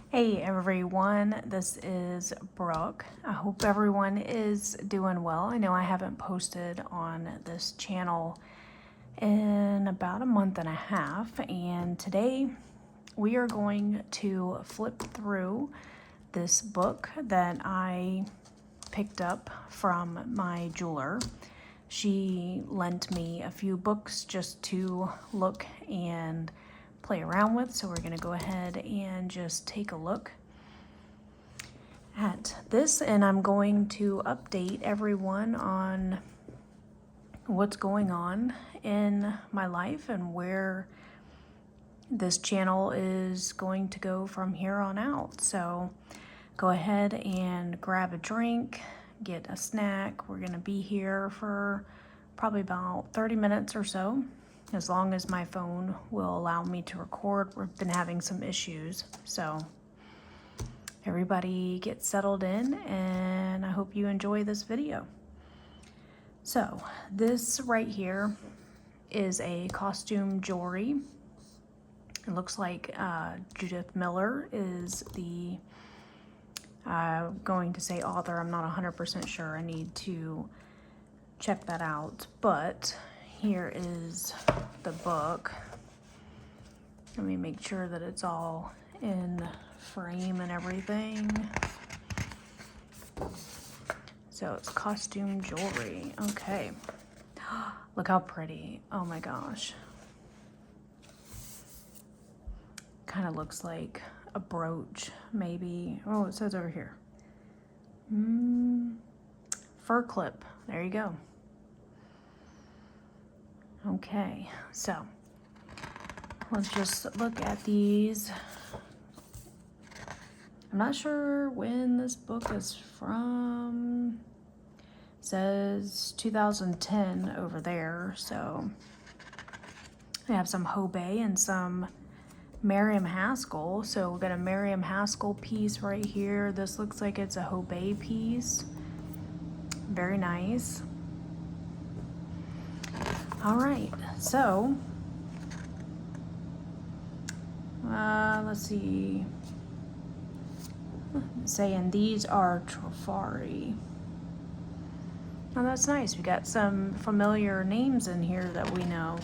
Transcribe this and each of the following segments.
Hey everyone, this is Brooke. I hope everyone is doing well. I know I haven't posted on this channel in about a month and a half, and today we are going to flip through this book that I picked up from my jeweler. She lent me a few books just to look and play around with, so we're going to go ahead and just take a look at this, and I'm going to update everyone on what's going on in my life and where this channel is going to go from here on out. So go ahead and grab a drink, get a snack. We're going to be here for probably about 30 minutes or so, as long as my phone will allow me to record. We've been having some issues, so everybody get settled in, and I hope you enjoy this video. So this right here is a costume jewelry. It looks like Judith Miller is the going to say author. I'm not 100% sure. I need to check that out, but here is the book. Let me make sure that it's all in frame and everything. So it's costume jewelry. Okay. Look how pretty. Oh my gosh. Kind of looks like a brooch, maybe. Oh, it says over here. Fur clip. There you go. Okay, so let's just look at these. I'm not sure when this book is from. It says 2010 over there, so we have some Hobey and some Miriam Haskell. So we've got a Miriam Haskell piece right here. This looks like it's a Hobey piece. Very nice. All right, so let's see. Saying these are Trifari. Oh, that's nice. We got some familiar names in here that we know.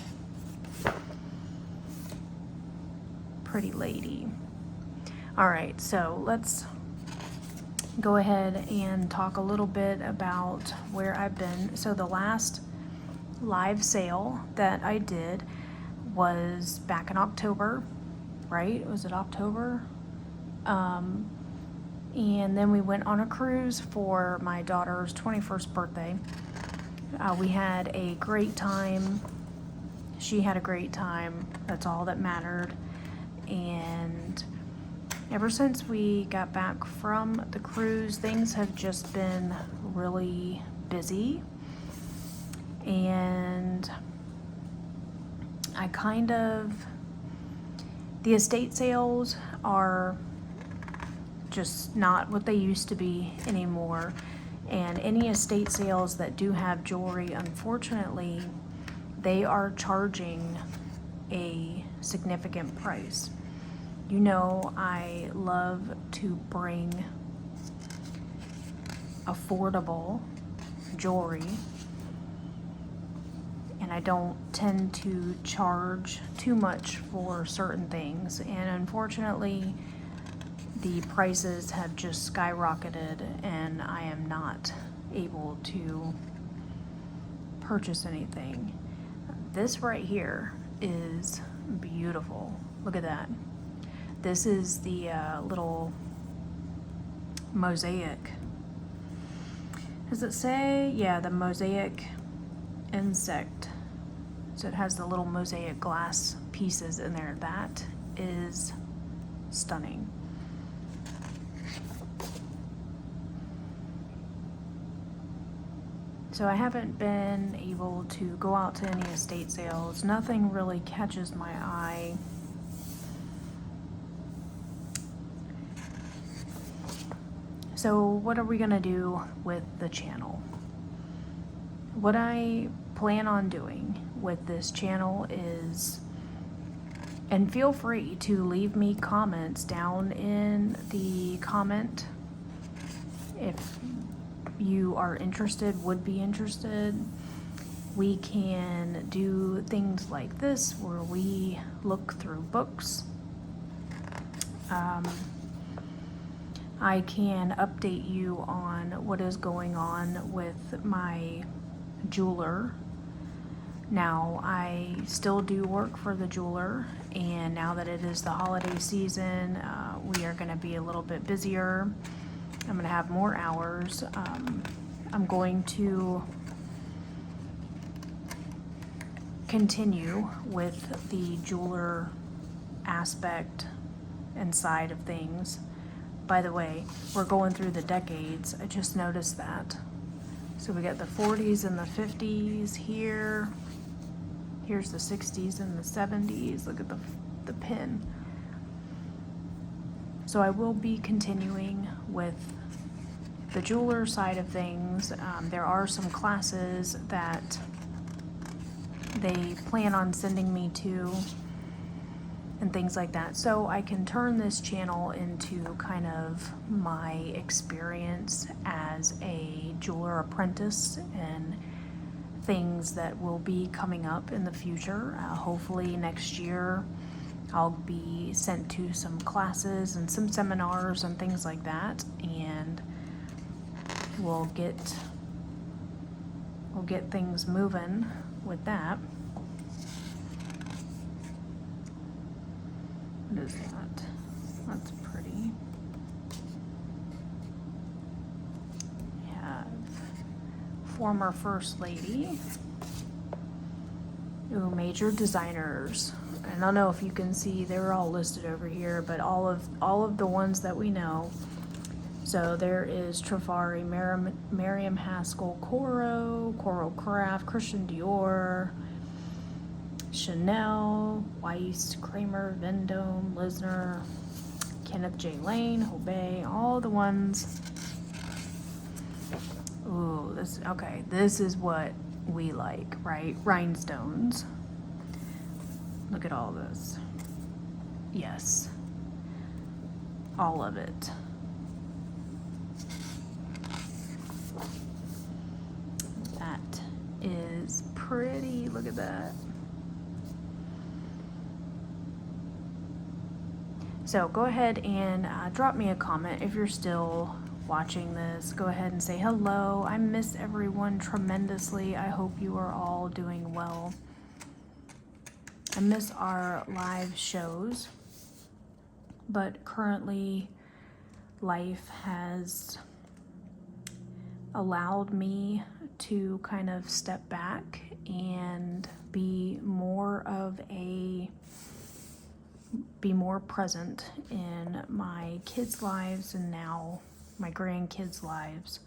Pretty lady. All right, so let's go ahead and talk a little bit about where I've been. So the last live sale that I did was back in October, right? Was it October? And then we went on a cruise for my daughter's 21st birthday. We had a great time. She had a great time. That's all that mattered. And ever since we got back from the cruise, things have just been really busy. And the estate sales are just not what they used to be anymore. And any estate sales that do have jewelry, unfortunately, they are charging a significant price. You know, I love to bring affordable jewelry, and I don't tend to charge too much for certain things. And unfortunately, the prices have just skyrocketed, and I am not able to purchase anything. This right here is beautiful. Look at that. This is the little mosaic. Does it say? Yeah, the mosaic insect. So it has the little mosaic glass pieces in there. That is stunning. So I haven't been able to go out to any estate sales. Nothing really catches my eye. So what are we gonna do with the channel? What I plan on doing with this channel is And feel free to leave me comments down in the comment if you are interested, would be interested. We can do things like this where we look through books. I can update you on what is going on with my jeweler. Now, I still do work for the jeweler, and now that it is the holiday season, we are going to be a little bit busier. I'm going to have more hours. I'm going to continue with the jeweler aspect and side of things. By the way, we're going through the decades. I just noticed that. So we got the 40s and the 50s here. Here's the 60s and the 70s. Look at the pin. So I will be continuing with the jeweler side of things. There are some classes that they plan on sending me to and things like that. So I can turn this channel into kind of my experience as a jeweler apprentice and things that will be coming up in the future. Hopefully next year I'll be sent to some classes and some seminars and things like that, and we'll get things moving with that. What is that? That's pretty. We have former First Lady. Ooh, major designers. I don't know if you can see, they're all listed over here, but all of the ones that we know. So there is Trifari, Miriam Haskell, Coral Craft, Christian Dior, Chanel, Weiss, Kramer, Vendome, Lisner, Kenneth J. Lane, Hobey, all the ones. Ooh, this is what we like, right? Rhinestones. Look at all this. Yes. All of it. That is pretty. Look at that. So go ahead and drop me a comment if you're still watching this. Go ahead and say hello. I miss everyone tremendously. I hope you are all doing well. I miss our live shows, but currently life has allowed me to kind of step back and be more present in my kids' lives and now my grandkids' lives,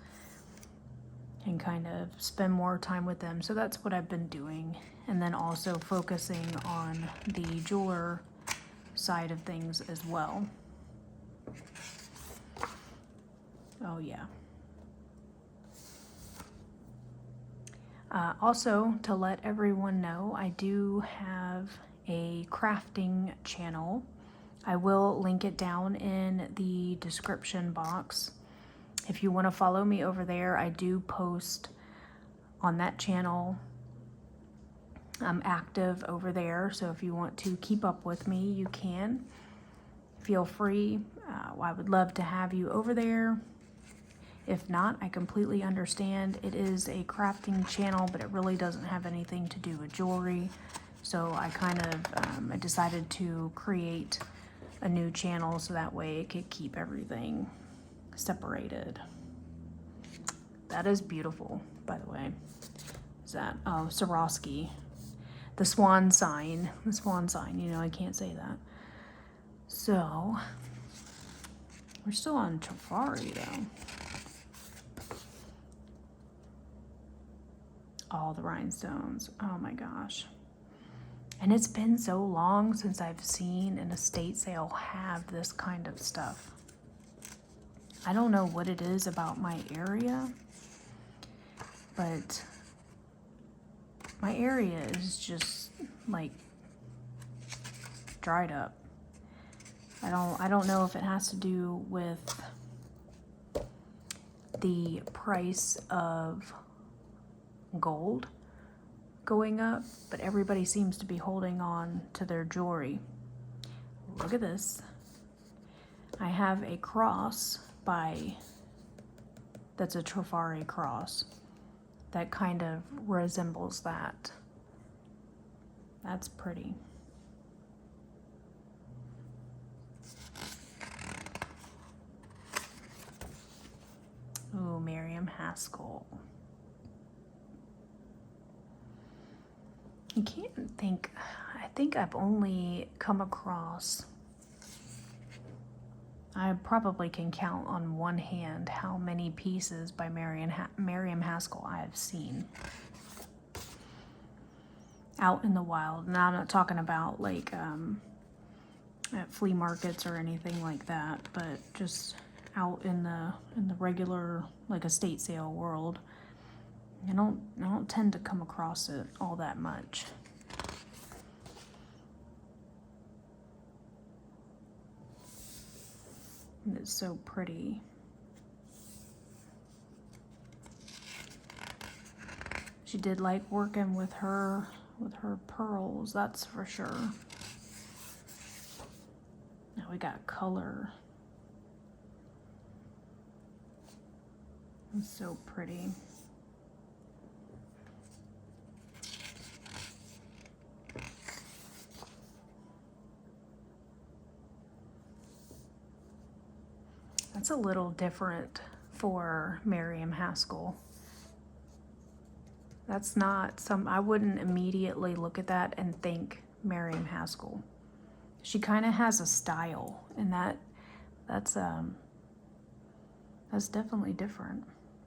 and kind of spend more time with them. So that's what I've been doing. And then also focusing on the jeweler side of things as well. Oh yeah. Also, to let everyone know, I do have a crafting channel. I will link it down in the description box. If you want to follow me over there, I do post on that channel. I'm active over there, so if you want to keep up with me, you can. Feel free. I would love to have you over there. If not, I completely understand. It is a crafting channel, but it really doesn't have anything to do with jewelry. So I kind of I decided to create a new channel so that way it could keep everything separated. That is beautiful, by the way. Is that, oh, Swarovski. The swan sign, you know, I can't say that. So, we're still on Trifari though. All the rhinestones, oh my gosh. And it's been so long since I've seen an estate sale have this kind of stuff. I don't know what it is about my area, but my area is just like dried up. I don't know if it has to do with the price of gold going up, but everybody seems to be holding on to their jewelry. Look at this. I have a cross that's a Trifari cross that kind of resembles that. That's pretty. Ooh, Miriam Haskell. I think I've only come across, I probably can count on one hand how many pieces by Miriam Haskell I have seen out in the wild. And I'm not talking about like at flea markets or anything like that, but just out in the regular like estate sale world. I don't tend to come across it all that much. And it's so pretty. She did like working with her pearls, that's for sure. Now we got color. It's so pretty. That's a little different for Miriam Haskell. That's not I wouldn't immediately look at that and think Miriam Haskell. She kind of has a style, and that's definitely different.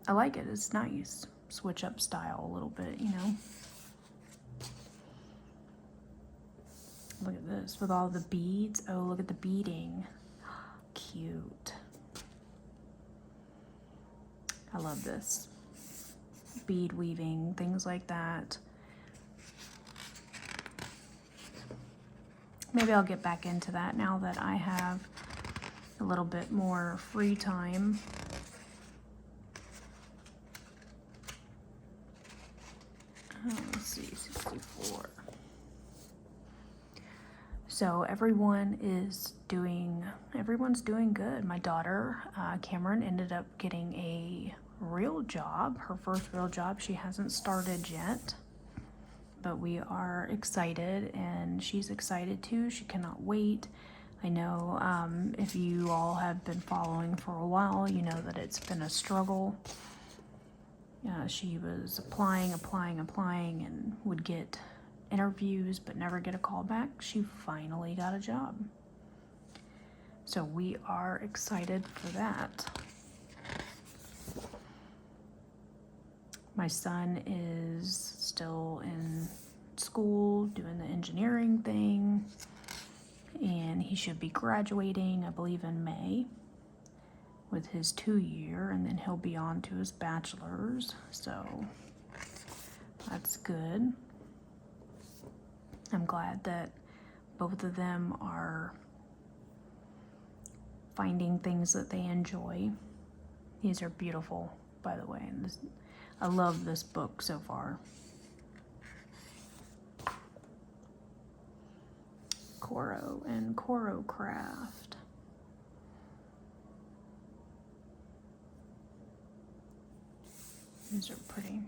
I like it. It's nice. Switch up style a little bit, you know. Look at this with all the beads. Oh, look at the beading. Cute. I love this. Bead weaving, things like that. Maybe I'll get back into that now that I have a little bit more free time. Let's see, 64. So everyone's doing good. My daughter, Cameron, ended up getting a real job, her first real job. She hasn't started yet, but we are excited, and she's excited too. She cannot wait. I know if you all have been following for a while, you know that it's been a struggle. She was applying, and would get interviews but never get a call back. She finally got a job. So we are excited for that. My son is still in school doing the engineering thing, and he should be graduating, I believe, in May with his 2-year, and then he'll be on to his bachelor's. So that's good. I'm glad that both of them are finding things that they enjoy. These are beautiful, by the way. And I love this book so far. Coro and Coro Craft. These are pretty.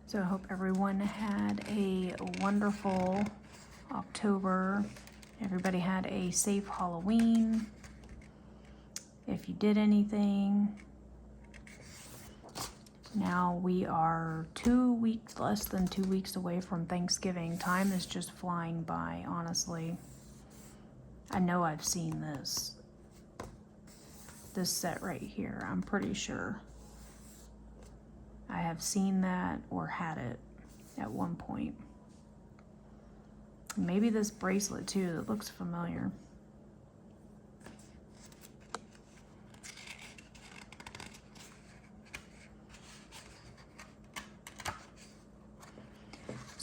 So I hope everyone had a wonderful October. Everybody had a safe Halloween. If you did anything. Now we are less than 2 weeks away from Thanksgiving. Time is just flying by, honestly. I know I've seen this set right here. I'm pretty sure I have seen that or had it at one point. Maybe this bracelet too, that looks familiar.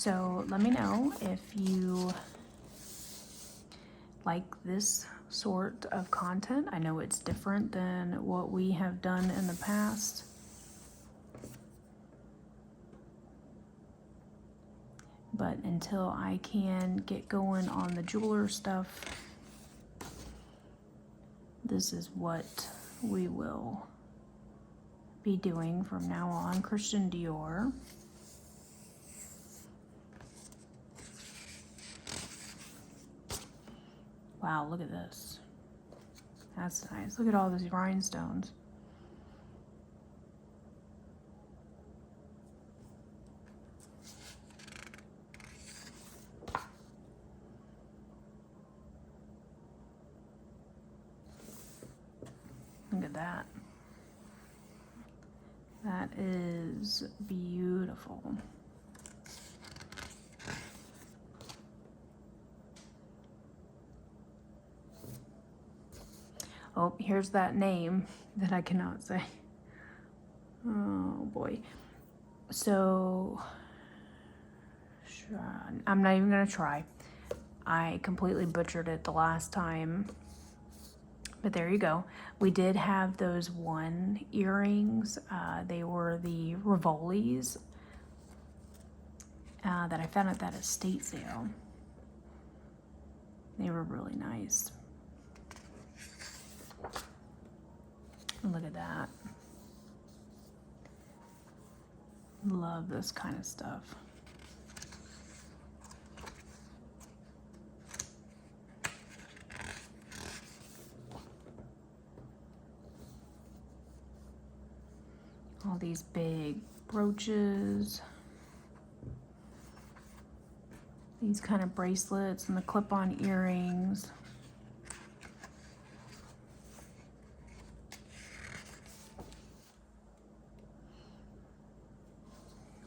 So let me know if you like this sort of content. I know it's different than what we have done in the past. But until I can get going on the jeweler stuff, this is what we will be doing from now on. Christian Dior. Wow, look at this. That's nice. Look at all these rhinestones. Look at that. That is beautiful. Oh, here's that name that I cannot say. Oh boy. So, I'm not even gonna try. I completely butchered it the last time. But there you go. We did have those one earrings. They were the Rivolis that I found at that estate sale. They were really nice. Look at that. Love this kind of stuff. All these big brooches. These kind of bracelets and the clip-on earrings.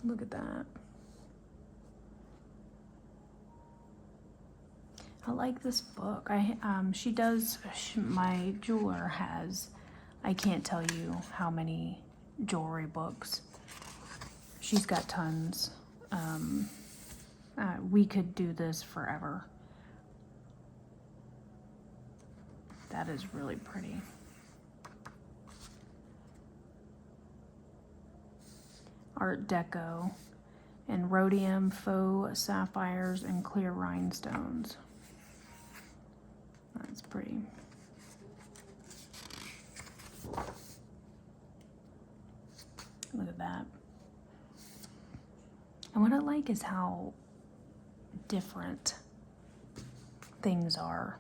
Look at that. I like this book. My jeweler has, I can't tell you how many jewelry books. She's got tons. We could do this forever. That is really pretty. Art Deco and rhodium, faux sapphires, and clear rhinestones. That's pretty. Look at that. And what I like is how different things are.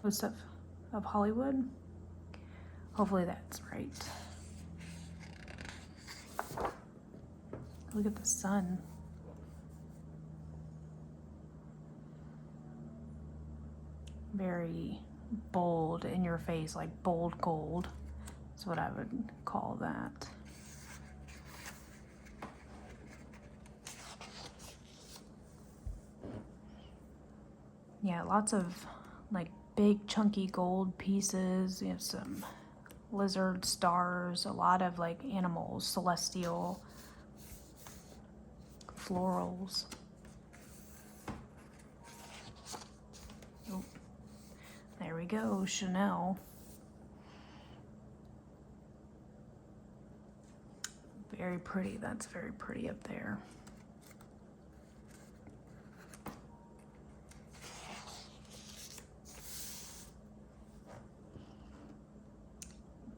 Stuff of Hollywood. Hopefully that's right. Look at the sun. Very bold in your face, like bold gold. That's what I would call that. Yeah, lots of like big chunky gold pieces. You have some lizard stars, a lot of like animals, celestial, florals. Oh, there we go, Chanel. Very pretty. That's very pretty up there.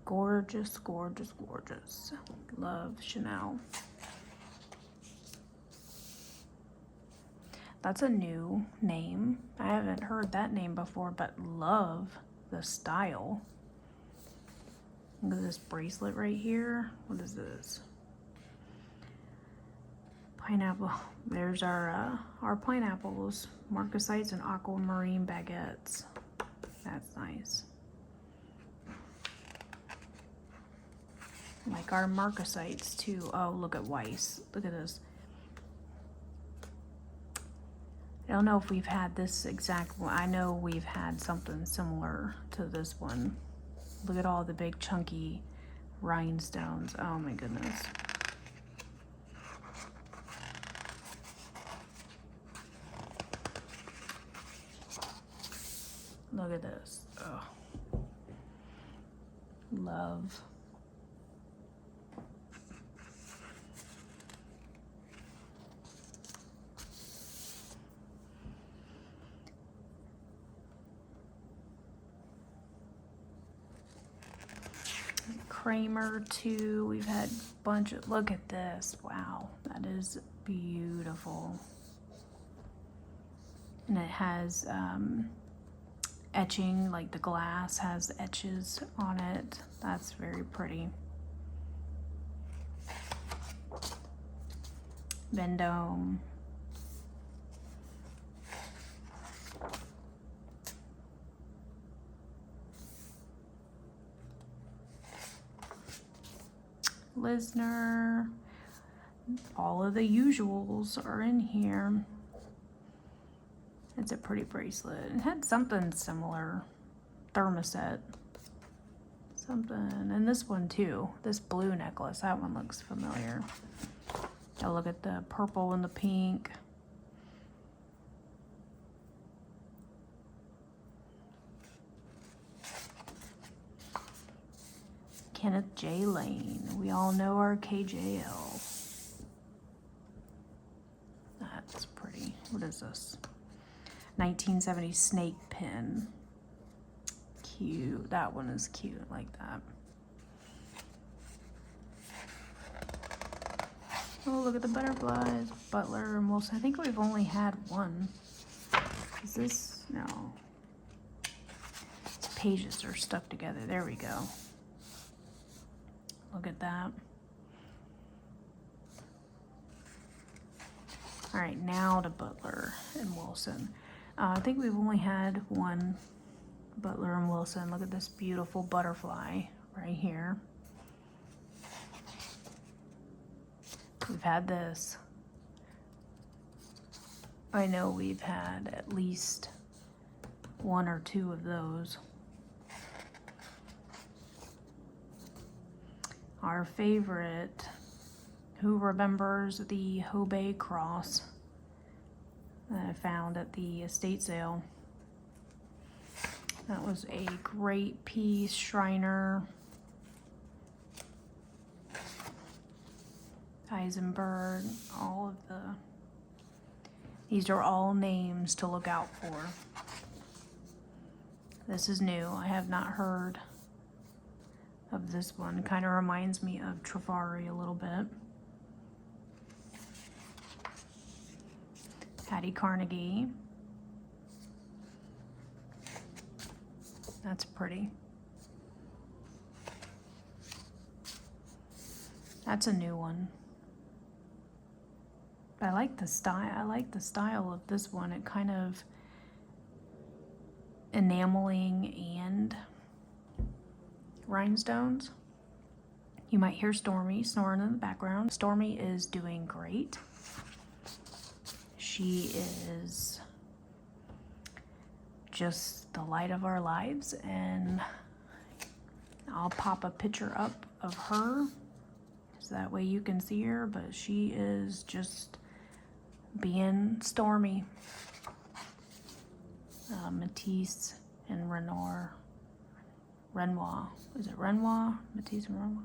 Gorgeous, gorgeous, gorgeous. Love Chanel. That's a new name. I haven't heard that name before, but love the style. Look at this bracelet right here. What is this? Pineapple. There's our pineapples, marcasites and aquamarine baguettes. That's nice. Like our marcasites too. Oh, look at Weiss. Look at this. I don't know if we've had this exact one. I know we've had something similar to this one. Look at all the big chunky rhinestones. Oh my goodness. Look at this. Oh. Love. Kramer too. We've had a bunch of, look at this. Wow, that is beautiful. And it has etching, like the glass has etches on it. That's very pretty. Vendome. Lisner. All of the usuals are in here. It's a pretty bracelet. It had something similar. Thermoset. Something. And this one too. This blue necklace. That one looks familiar. Oh, look at the purple and the pink. Kenneth J. Lane. We all know our KJL. That's pretty. What is this? 1970 snake pin. Cute. That one is cute, like that. Oh, look at the butterflies. Butler and Wilson. I think we've only had one. Is this? No. These pages are stuck together. There we go. Look at that. All right, now to Butler and Wilson. I think we've only had one Butler and Wilson. Look at this beautiful butterfly right here. We've had this. I know we've had at least one or two of those. Our favorite, who remembers the Hobey cross that I found at the estate sale? That was a great piece. Shriner, Eisenberg, all of the, these are all names to look out for. This is new. I have not heard of this one. Kind of reminds me of Travari a little bit. Hattie Carnegie. That's pretty. That's a new one. I like the style. I like the style of this one. It kind of enameling and rhinestones. You might hear Stormy snoring in the background. Stormy is doing great. She is just the light of our lives, and I'll pop a picture up of her so that way you can see her, but she is just being Stormy. Matisse and Renoir. Is it Renoir? Matisse and Renoir?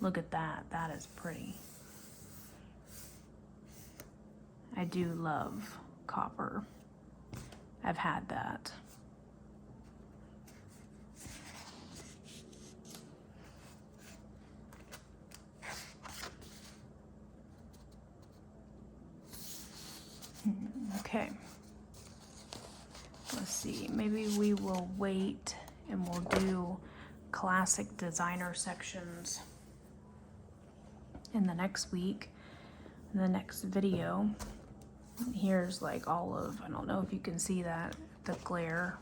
Look at that. That is pretty. I do love copper. I've had that. Okay. Let's see. Maybe we will wait and we'll do classic designer sections in the next week, in the next video. Here's like all of, I don't know if you can see that, the glare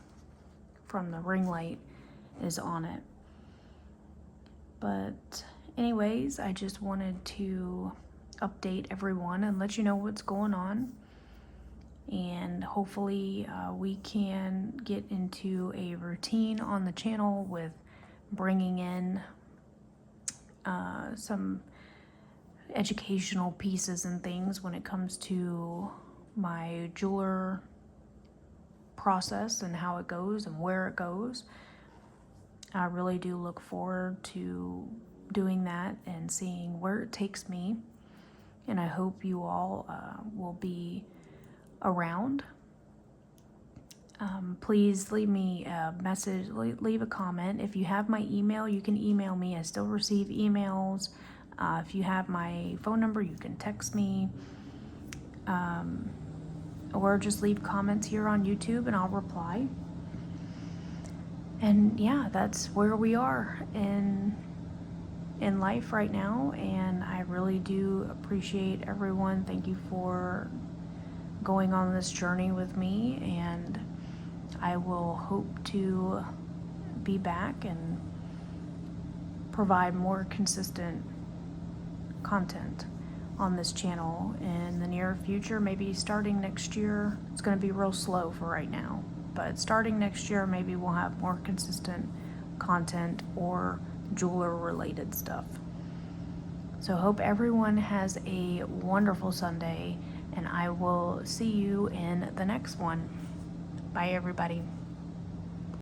from the ring light is on it. But anyways, I just wanted to update everyone and let you know what's going on. And hopefully we can get into a routine on the channel with bringing in some educational pieces and things when it comes to my jeweler process and how it goes and where it goes. I really do look forward to doing that and seeing where it takes me. And I hope you all will be around. Please leave me a message, leave a comment. If you have my email, you can email me. I still receive emails. If you have my phone number, you can text me. Or just leave comments here on YouTube and I'll reply. And yeah, that's where we are in life right now, and I really do appreciate everyone. Thank you for going on this journey with me, and I will hope to be back and provide more consistent content on this channel in the near future. Maybe starting next year. It's going to be real slow for right now, but starting next year maybe we'll have more consistent content or jeweler related stuff. So hope everyone has a wonderful Sunday, and I will see you in the next one. Bye everybody.